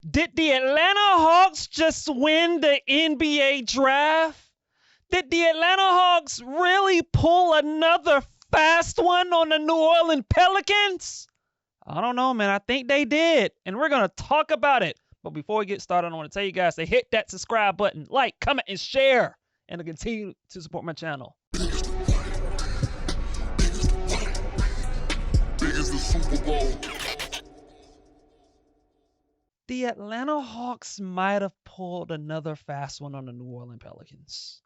Did the Atlanta Hawks just win the NBA draft? Did the Atlanta Hawks really pull another fast one on the New Orleans Pelicans? I don't know, man. I think they did. And we're going to talk about it. But before we get started, I want to tell you guys to hit that subscribe button, like, comment, and share, and to continue to support my channel. Big as the Super Bowl. The Atlanta Hawks might have pulled another fast one on the New Orleans Pelicans.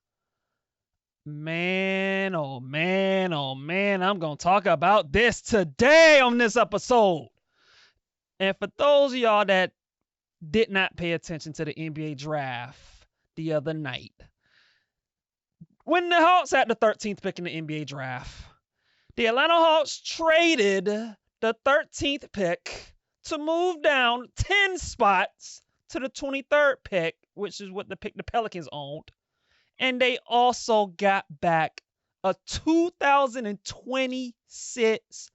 Man, oh man, oh man, I'm going to talk about this today on this episode. And for those of y'all that did not pay attention to the NBA draft the other night, when the Hawks had the 13th pick in the NBA draft, the Atlanta Hawks traded the 13th pick to move down 10 spots to the 23rd pick, which is what the pick the Pelicans owned. And they also got back a 2026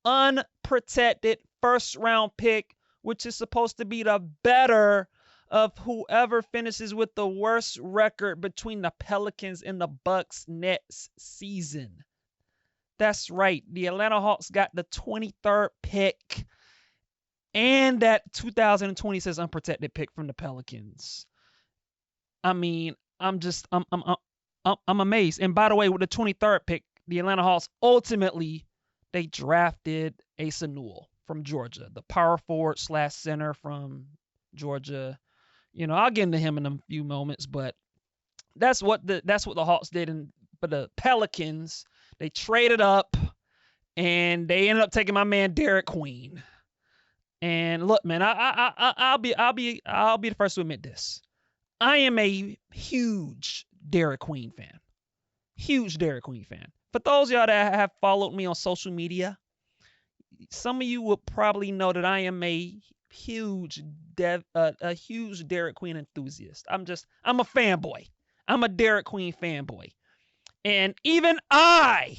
unprotected first-round pick, which is supposed to be the better of whoever finishes with the worst record between the Pelicans and the Bucks next season. That's right. The Atlanta Hawks got the 23rd pick and that 2026 unprotected pick from the Pelicans. I mean, I'm amazed. And by the way, with the 23rd pick, the Atlanta Hawks ultimately they drafted Asa Newell from Georgia, the power forward / center from Georgia. You know, I'll get into him in a few moments, but that's what the Hawks did. And for the Pelicans, they traded up and they ended up taking my man Derek Queen. And look, man, I'll be the first to admit this. I am a huge Derek Queen fan. Huge Derek Queen fan. For those of y'all that have followed me on social media, some of you will probably know that I am a huge Derek Queen enthusiast. I'm a fanboy. I'm a Derek Queen fanboy. And even I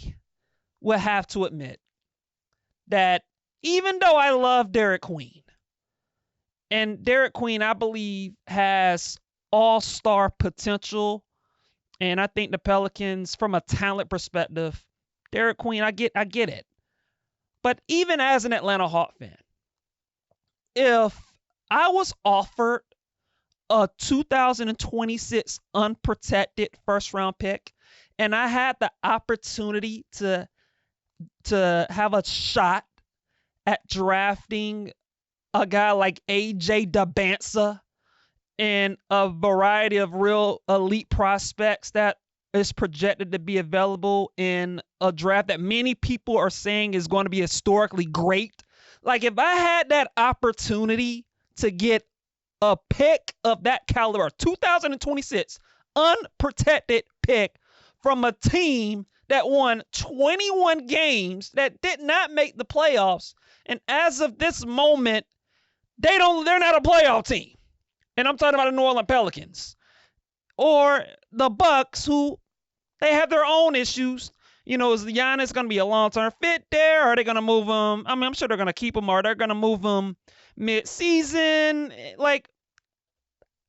will have to admit that even though I love Derek Queen, and Derek Queen, I believe, has all-star potential, and I think the Pelicans, from a talent perspective, Derek Queen, I get it. But even as an Atlanta Hawk fan, if I was offered a 2026 unprotected first-round pick, and I had the opportunity to have a shot at drafting a guy like AJ Dabansa and a variety of real elite prospects that is projected to be available in a draft that many people are saying is going to be historically great. Like, if I had that opportunity to get a pick of that caliber, 2026 unprotected pick from a team that won 21 games, that did not make the playoffs, and as of this moment, they're not a playoff team. And I'm talking about the New Orleans Pelicans or the Bucks, who they have their own issues. You know, is Giannis going to be a long-term fit there? Or are they going to move him? I mean, I'm sure they're going to keep him, or they're going to move him mid-season. Like,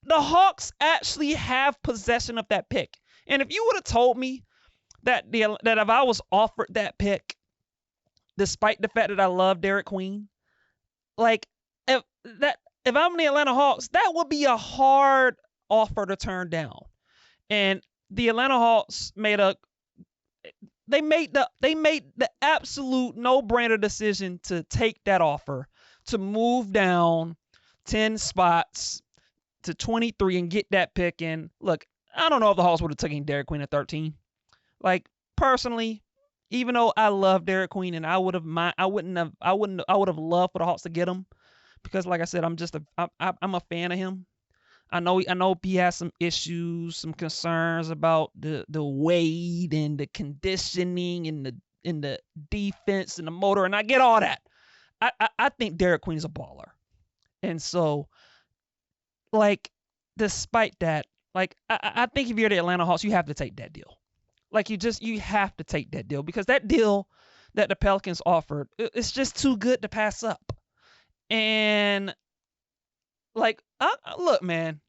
the Hawks actually have possession of that pick. And if you would have told me that if I was offered that pick, despite the fact that I love Derek Queen, like, if I'm the Atlanta Hawks, that would be a hard offer to turn down. And the Atlanta Hawks made the absolute no-brainer decision to take that offer, to move down 10 spots to 23 and get that pick. And look, I don't know if the Hawks would have taken Derek Queen at 13. Like, personally, even though I love Derek Queen and I would have loved for the Hawks to get him, because like I said, I'm a fan of him. I know he has some issues, some concerns about the weight and the conditioning and the defense and the motor, and I get all that. I think Derek Queen is a baller. And so, like, despite that, like, I think if you're the Atlanta Hawks, you have to take that deal. Like, you have to take that deal, because that deal that the Pelicans offered, it's just too good to pass up. And Like, look, man.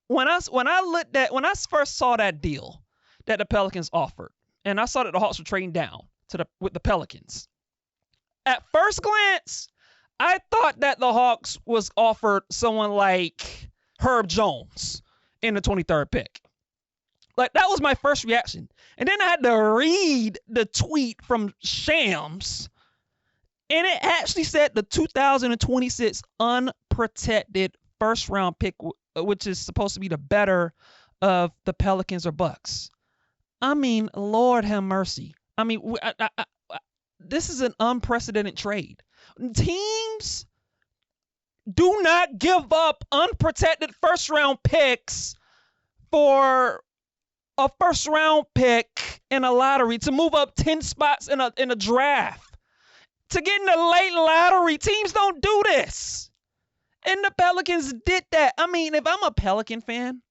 When I first saw that deal that the Pelicans offered, and I saw that the Hawks were trading down with the Pelicans. At first glance, I thought that the Hawks was offered someone like Herb Jones in the 23rd pick. Like, that was my first reaction. And then I had to read the tweet from Shams, and it actually said the 2026 unprotected first round pick, which is supposed to be the better of the Pelicans or Bucks. I mean, Lord have mercy. I mean, this is an unprecedented trade. Teams do not give up unprotected first round picks for a first round pick in a lottery to move up 10 spots in a draft. To get in the late lottery, teams don't do this. And the Pelicans did that. I mean, if I'm a Pelican fan,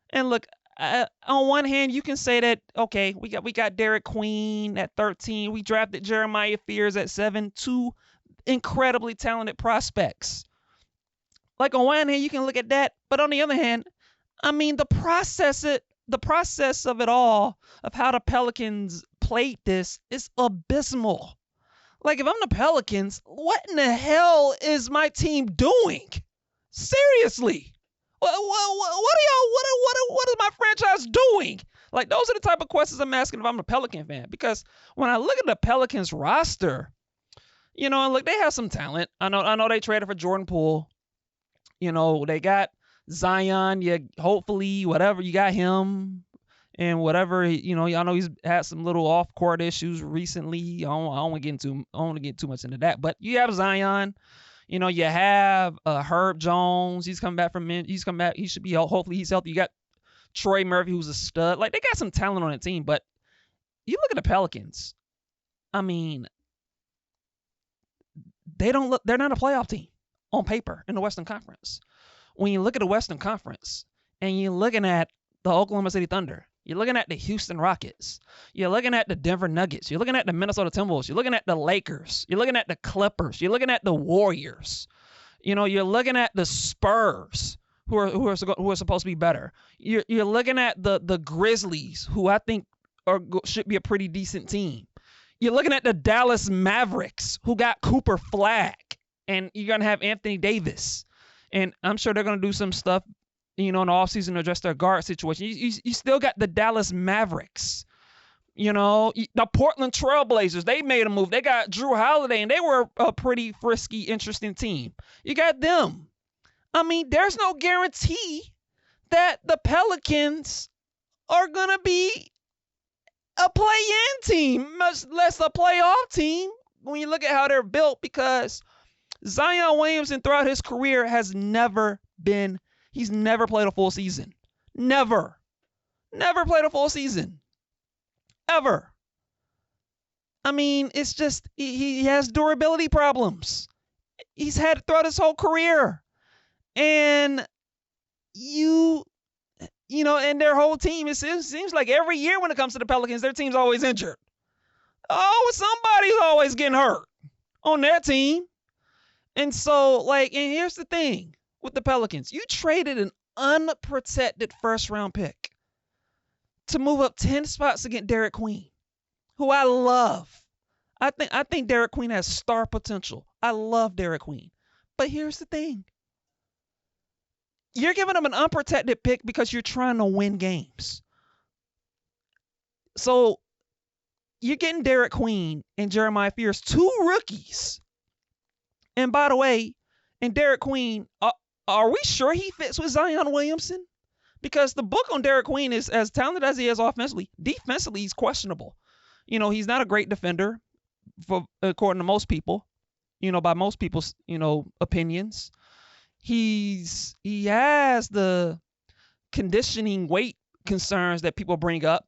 and look, on one hand, you can say that, okay, we got Derek Queen at 13. We drafted Jeremiah Fears at 7. 2 incredibly talented prospects. Like, on one hand, you can look at that. But on the other hand, I mean, the process of it all, of how the Pelicans played this, is abysmal. Like, if I'm the Pelicans, what in the hell is my team doing? Seriously. What is my franchise doing? Like, those are the type of questions I'm asking if I'm a Pelican fan. Because when I look at the Pelicans roster, you know, and look, they have some talent. I know they traded for Jordan Poole. You know, they got Zion. Yeah, hopefully, whatever, you got him. And whatever, you know, I know he's had some little off-court issues recently. I don't want to get too much into that. But you have Zion. You know, you have Herb Jones. He's come back. He should be, hopefully he's healthy. You got Troy Murphy, who's a stud. Like, they got some talent on the team. But you look at the Pelicans. I mean, they're not a playoff team on paper in the Western Conference. When you look at the Western Conference and you're looking at the Oklahoma City Thunder, you're looking at the Houston Rockets. You're looking at the Denver Nuggets. You're looking at the Minnesota Timberwolves. You're looking at the Lakers. You're looking at the Clippers. You're looking at the Warriors. You know, you're looking at the Spurs, who are supposed to be better. You're looking at the Grizzlies, who I think should be a pretty decent team. You're looking at the Dallas Mavericks, who got Cooper Flagg, and you're gonna have Anthony Davis, and I'm sure they're gonna do some stuff, you know, in the offseason to address their guard situation. You still got the Dallas Mavericks. You know, the Portland Trailblazers, they made a move. They got Drew Holiday, and they were a pretty frisky, interesting team. You got them. I mean, there's no guarantee that the Pelicans are going to be a play-in team, much less a playoff team, when you look at how they're built, because Zion Williamson throughout his career he's never played a full season. Never played a full season. Ever. I mean, it's just, he has durability problems. He's had it throughout his whole career. And you know, and their whole team, it seems like every year when it comes to the Pelicans, their team's always injured. Oh, somebody's always getting hurt on their team. And so, like, and here's the thing with the Pelicans. You traded an unprotected first-round pick to move up 10 spots to get Derek Queen, who I love. I think Derek Queen has star potential. I love Derek Queen. But here's the thing. You're giving him an unprotected pick because you're trying to win games. So you're getting Derek Queen and Jeremiah Fears, 2 rookies. And by the way, and Derek Queen, are we sure he fits with Zion Williamson? Because the book on Derek Queen is, as talented as he is offensively, defensively he's questionable. You know, he's not a great defender, according to most people, you know, by most people's, you know, opinions. He has the conditioning weight concerns that people bring up.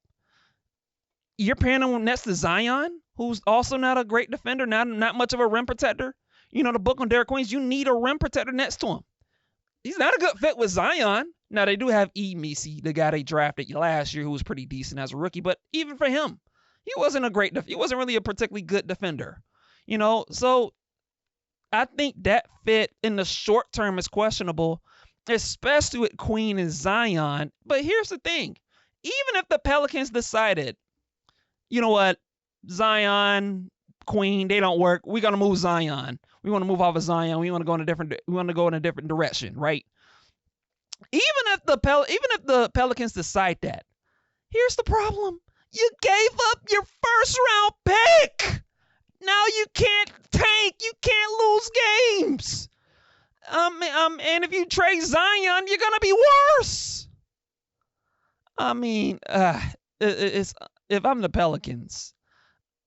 You're pairing him next to Zion, who's also not a great defender, not much of a rim protector. You know, the book on Derek Queen, you need a rim protector next to him. He's not a good fit with Zion. Now, they do have Misi, the guy they drafted last year, who was pretty decent as a rookie. But even for him, he wasn't really a particularly good defender. You know, so I think that fit in the short term is questionable, especially with Queen and Zion. But here's the thing. Even if the Pelicans decided, you know what, Zion, Queen, they don't work. We're gonna move Zion. We want to move off of Zion. We want to go in a different direction, right? Even if the Pelicans decide that, here's the problem. You gave up your first round pick. Now you can't tank. You can't lose games. And if you trade Zion, you're gonna be worse. I mean, it's if I'm the Pelicans.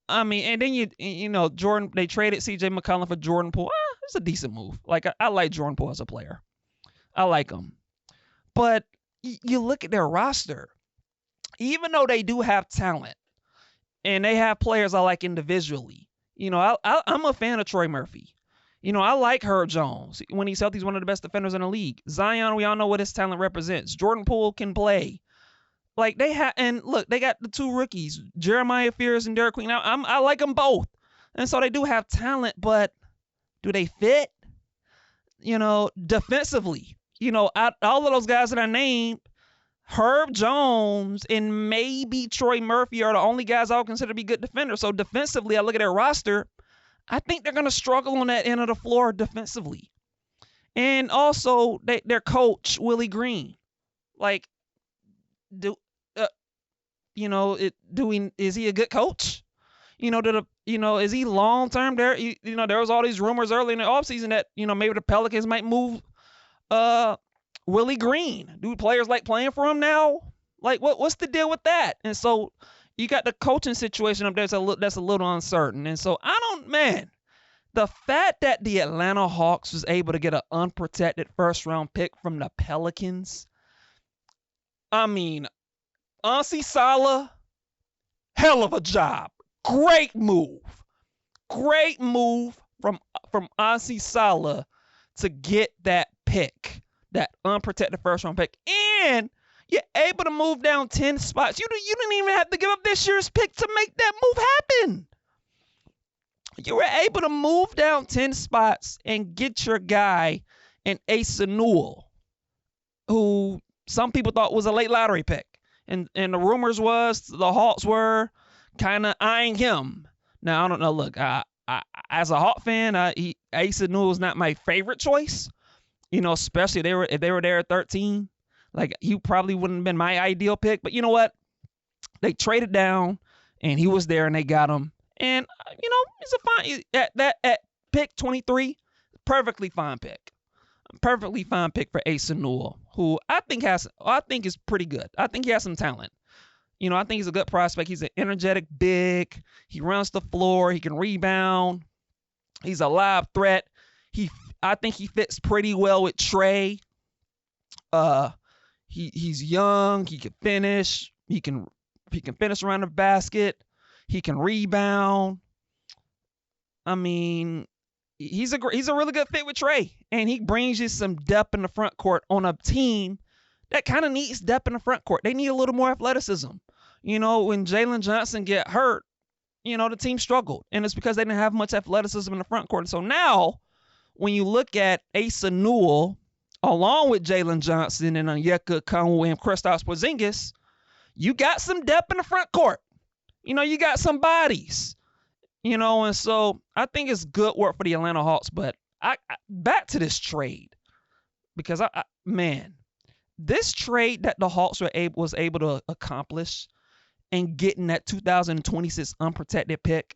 I mean, and then you know Jordan. They traded C.J. McCollum for Jordan Poole. It's a decent move. Like I like Jordan Poole as a player. I like him. But you look at their roster. Even though they do have talent, and they have players I like individually. You know, I'm a fan of Troy Murphy. You know, I like Herb Jones. When he's healthy, he's one of the best defenders in the league. Zion, we all know what his talent represents. Jordan Poole can play. Like they have, and look, they got the two rookies, Jeremiah Fears and Derek Queen. Now, I like them both, and so they do have talent, but do they fit? You know, defensively, you know, all of those guys that I named, Herb Jones and maybe Troy Murphy are the only guys I would consider to be good defenders. So defensively, I look at their roster, I think they're going to struggle on that end of the floor defensively. And also, their coach, Willie Green, like, is he a good coach? You know, is he long term there? You know, there was all these rumors early in the offseason that, you know, maybe the Pelicans might move Willie Green. Do players like playing for him now? Like, what's the deal with that? And so you got the coaching situation up there that's a little uncertain. And so the fact that the Atlanta Hawks was able to get an unprotected first round pick from the Pelicans, I mean, Ansi Salah, hell of a job. Great move from Ansi Salah to get that pick, that unprotected first round pick. And you're able to move down 10 spots. You didn't even have to give up this year's pick to make that move happen. You were able to move down 10 spots and get your guy in Asa Newell, who some people thought was a late lottery pick. And the rumors was the Hawks were kind of eyeing him. Now, I don't know. Look, as a Hawk fan, Asa Newell is not my favorite choice. You know, especially if they were there at 13. Like, he probably wouldn't have been my ideal pick. But you know what? They traded down, and he was there, and they got him. And, you know, it's a fine at pick 23, perfectly fine pick. Perfectly fine pick for Asa Newell, who I think is pretty good. I think he has some talent. You know, I think he's a good prospect. He's an energetic big. He runs the floor. He can rebound. He's a live threat. I think he fits pretty well with Trae. He's young. He can finish. He can finish around the basket. He can rebound. I mean, he's a really good fit with Trae, and he brings you some depth in the front court on a team that kind of needs depth in the front court. They need a little more athleticism. You know, when Jalen Johnson get hurt, you know, the team struggled, and it's because they didn't have much athleticism in the front court. So now, when you look at Asa Newell, along with Jalen Johnson and Onyeka Okongwu and Kristaps Porzingis, you got some depth in the front court. You know, you got some bodies. You know, and so I think it's good work for the Atlanta Hawks. But I back to this trade, because this trade that the Hawks was able to accomplish and getting that 2026 unprotected pick,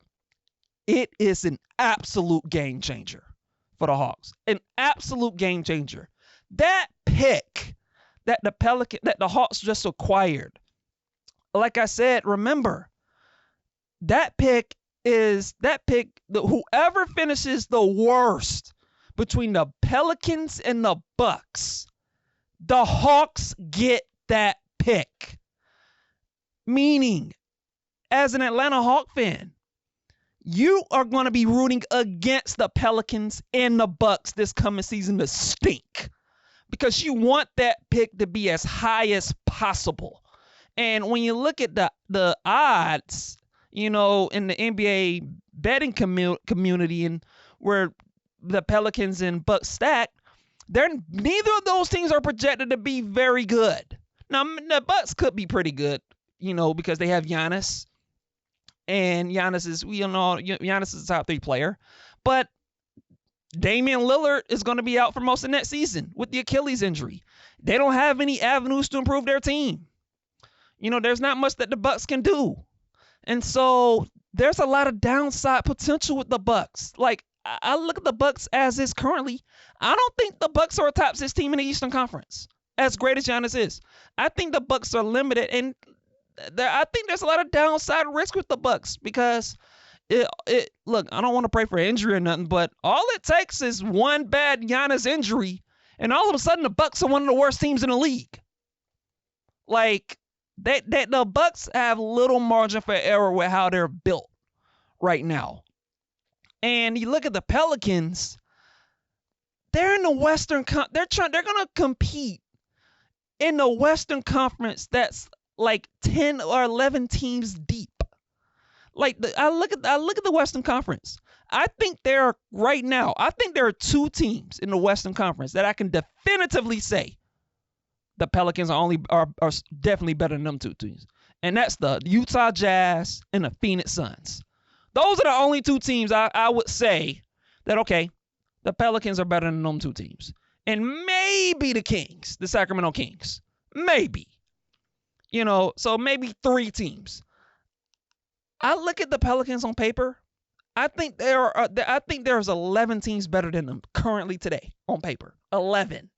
it is an absolute game changer for the Hawks. An absolute game changer. That pick that the Hawks just acquired, like I said, remember, that pick, whoever finishes the worst between the Pelicans and the Bucks, the Hawks get that pick. Meaning, as an Atlanta Hawk fan, you are going to be rooting against the Pelicans and the Bucks this coming season to stink, because you want that pick to be as high as possible. And when you look at the odds, you know, in the NBA betting community, and where the Pelicans and Bucks stacked, neither of those teams are projected to be very good. Now, the Bucks could be pretty good, because they have Giannis. And Giannis is a top 3 player. But Damian Lillard is going to be out for most of next season with the Achilles injury. They don't have any avenues to improve their team. There's not much that the Bucks can do. And so there's a lot of downside potential with the Bucks. Like, I look at the Bucks as is currently. I don't think the Bucks are a top 6 team in the Eastern Conference, as great as Giannis is. I think the Bucks are limited, and I think there's a lot of downside risk with the Bucks because look, I don't want to pray for injury or nothing, but all it takes is one bad Giannis injury, and all of a sudden the Bucks are one of the worst teams in the league. Like, the Bucks have little margin for error with how they're built right now. And you look at the Pelicans, they're in the Western they're going to compete in the Western Conference that's like 10 or 11 teams deep. Like, I look at the Western Conference. I think there are 2 teams in the Western Conference that I can definitively say the Pelicans are definitely better than them 2 teams. And that's the Utah Jazz and the Phoenix Suns. Those are the only 2 teams I would say that, okay, the Pelicans are better than them 2 teams. And maybe the Kings, the Sacramento Kings. Maybe. So maybe 3 teams. I look at the Pelicans on paper. I think there's 11 teams better than them currently today on paper. 11.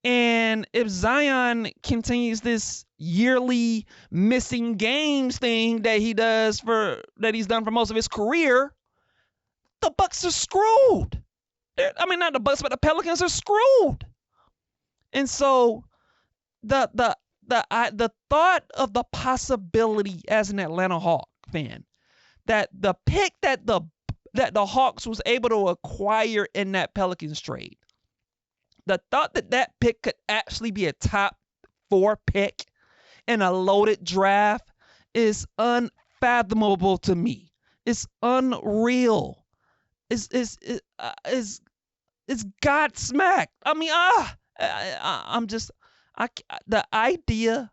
And if Zion continues this yearly missing games thing that he's done for most of his career, the Bucks are screwed. Not the Bucks, but the Pelicans are screwed. And so the thought of the possibility as an Atlanta Hawk fan that the pick that the Hawks was able to acquire in that Pelicans trade, the thought that pick could actually be a top 4 pick in a loaded draft is unfathomable to me. It's unreal. It's Godsmack. The idea,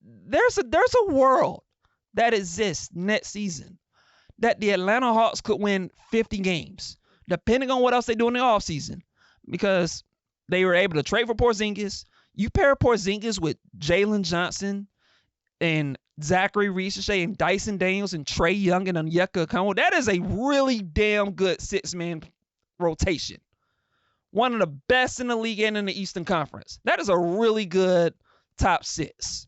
there's a world that exists next season that the Atlanta Hawks could win 50 games, depending on what else they do in the offseason, because they were able to trade for Porzingis. You pair Porzingis with Jalen Johnson and Zachary Ricochet and Dyson Daniels and Trae Young and Onyeka Okongwu. That is a really damn good 6-man rotation. One of the best in the league and in the Eastern Conference. That is a really good top 6.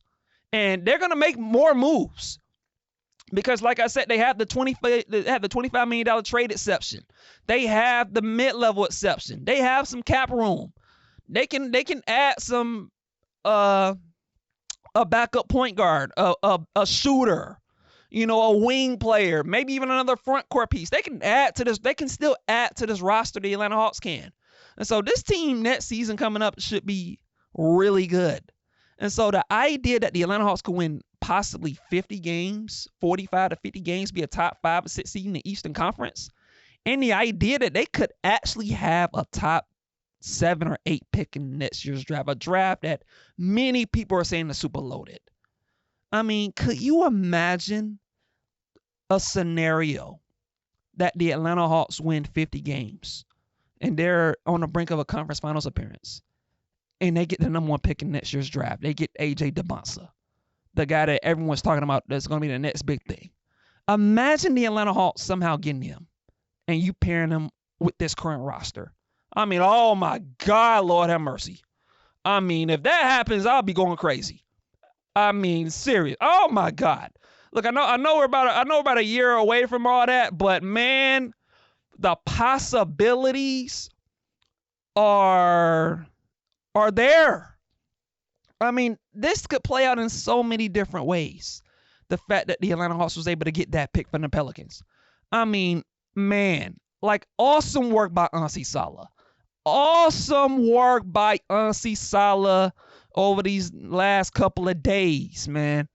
And they're going to make more moves because, like I said, they have the $25 million trade exception. They have the mid-level exception. They have some cap room. They can add some a backup point guard, a shooter, a wing player, maybe even another front court piece. They can add to this. They can still add to this roster. The Atlanta Hawks can. And so this team next season coming up should be really good. And so the idea that the Atlanta Hawks could win possibly 50 games, 45 to 50 games, be a top 5 or 6 seed in the Eastern Conference, and the idea that they could actually have a top 7 or 8 pick in next year's draft, a draft that many people are saying is super loaded. Could you imagine a scenario that the Atlanta Hawks win 50 games and they're on the brink of a conference finals appearance and they get the number 1 pick in next year's draft? They get AJ DeBonsa, the guy that everyone's talking about that's going to be the next big thing. Imagine the Atlanta Hawks somehow getting him and you pairing him with this current roster. Oh my God, Lord have mercy. If that happens, I'll be going crazy. Serious. Oh my God. Look, I know we're about a year away from all that, but man, the possibilities are there. This could play out in so many different ways. The fact that the Atlanta Hawks was able to get that pick from the Pelicans. Man, like awesome work by Ansi Salah. Awesome work by Ansi Salah over these last couple of days, man.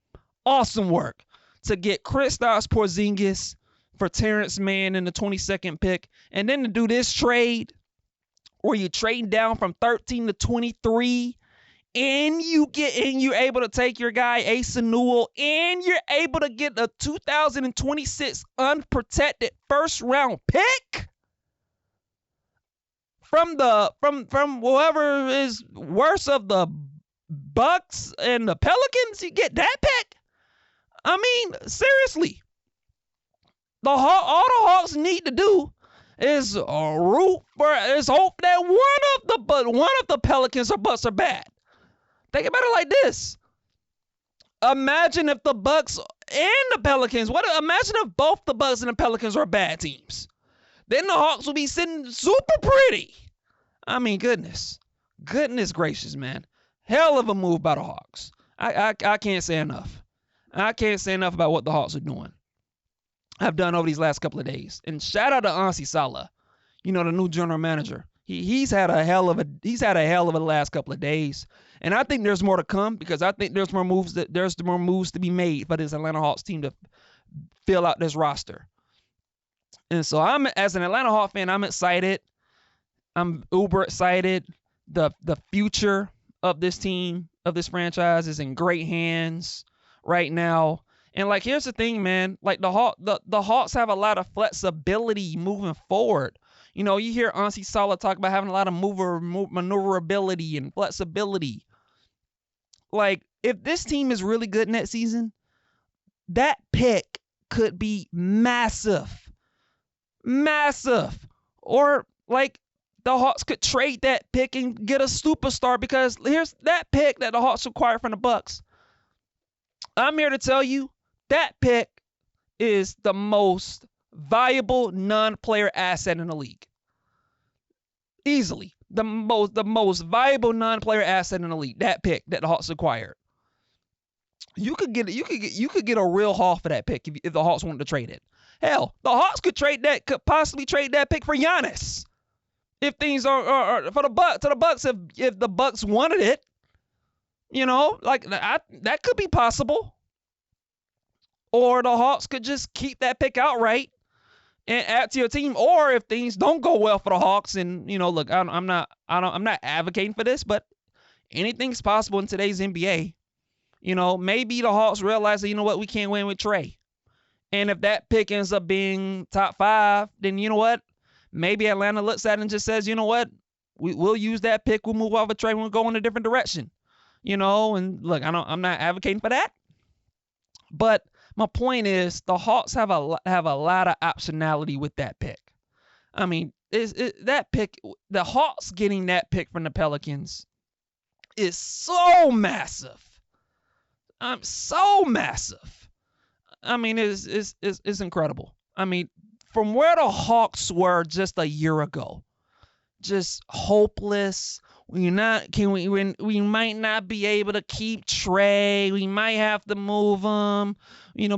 Awesome work to get Kristaps Porzingis for Terrence Mann in the 22nd pick, and then to do this trade where you trade down from 13 to 23, and you're able to take your guy Asa Newell, and you're able to get a 2026 unprotected first round pick from whoever is worse of the Bucks and the Pelicans. You get that pick. I mean, seriously, all the Hawks need to do is hope that one of the Pelicans or Bucks are bad. Think about it like this. Imagine if the Bucks and the Pelicans, imagine if both the Bucks and the Pelicans are bad teams. Then the Hawks will be sitting super pretty. I mean, goodness gracious, man. Hell of a move by the Hawks. I can't say enough. I can't say enough about what the Hawks are doing. I've done over these last couple of days. And shout out to Asa Newell, the new general manager. He's had a hell of a last couple of days. And I think there's more to come, because I think there's more moves to be made for this Atlanta Hawks team to fill out this roster. And so as an Atlanta Hawks fan, I'm excited. I'm uber excited. The future of this team, of this franchise, is in great hands right now. And here's the thing, man. The Hawks have a lot of flexibility moving forward. You hear Asa Newell talk about having a lot of maneuverability and flexibility. If this team is really good next season, that pick could be massive. Massive. Or the Hawks could trade that pick and get a superstar, because here's that pick that the Hawks acquired from the Bucks. I'm here to tell you, that pick is the most valuable non-player asset in the league. Easily. The most valuable non-player asset in the league. That pick that the Hawks acquired. You could get a real haul for that pick if the Hawks wanted to trade it. Hell, the Hawks could possibly trade that pick for Giannis. If things are for the Bucks, if the Bucks wanted it, that could be possible. Or the Hawks could just keep that pick outright and add to your team. Or if things don't go well for the Hawks, and look, I'm not advocating for this, but anything's possible in today's NBA. Maybe the Hawks realize that, we can't win with Trae. And if that pick ends up being top 5, then you know what? Maybe Atlanta looks at it and just says, we'll use that pick. We'll move off of Trae. We'll go in a different direction. And look, I'm not advocating for that. But my point is, the Hawks have a lot of optionality with that pick. I mean, that pick, the Hawks getting that pick from the Pelicans is so massive. So massive. I mean, it's incredible. I mean, from where the Hawks were just a year ago, just hopeless. We might not be able to keep Trae. We might have to move him,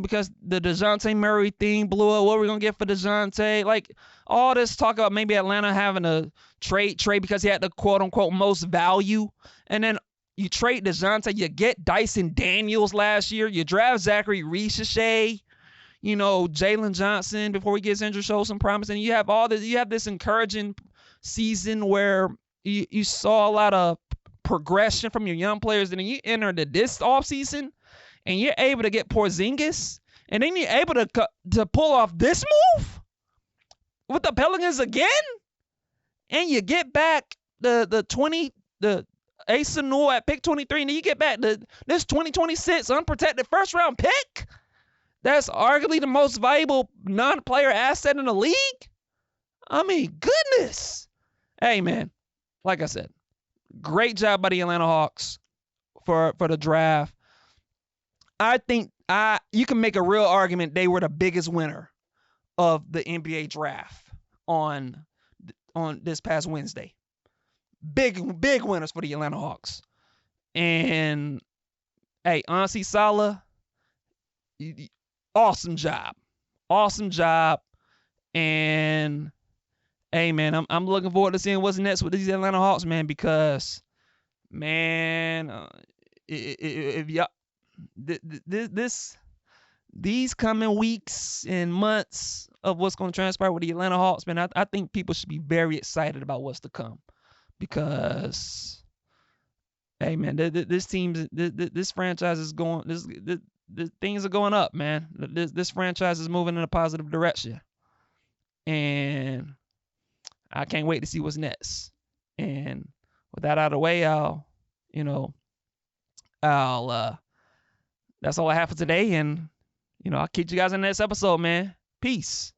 because the DeJounte Murray thing blew up. What are we going to get for DeJounte? All this talk about maybe Atlanta having to trade Trae because he had the quote-unquote most value. And then you trade DeJounte. You get Dyson Daniels last year. You draft Zachary Richichet. Jalen Johnson, before he gets injured, shows some promise. And you have this encouraging season where you saw a lot of progression from your young players, and then you enter this offseason and you're able to get Porzingis, and then you're able to pull off this move with the Pelicans again, and you get back the Asa Newell at pick 23, and then you get back this 2026 unprotected first round pick. That's arguably the most valuable non-player asset in the league. I mean, goodness. Hey, man. Like I said, great job by the Atlanta Hawks for the draft. I think you can make a real argument they were the biggest winner of the NBA draft on this past Wednesday. Big winners for the Atlanta Hawks. And hey, Asa Newell, awesome job. And hey, man, I'm looking forward to seeing what's next with these Atlanta Hawks, man, because, man, if y'all, this these coming weeks and months of what's going to transpire with the Atlanta Hawks, man, I think people should be very excited about what's to come because, hey, man, this franchise is going, this things are going up, man. This franchise is moving in a positive direction, and I can't wait to see what's next. And with that out of the way, that's all I have for today, and I'll catch you guys in the next episode, man. Peace.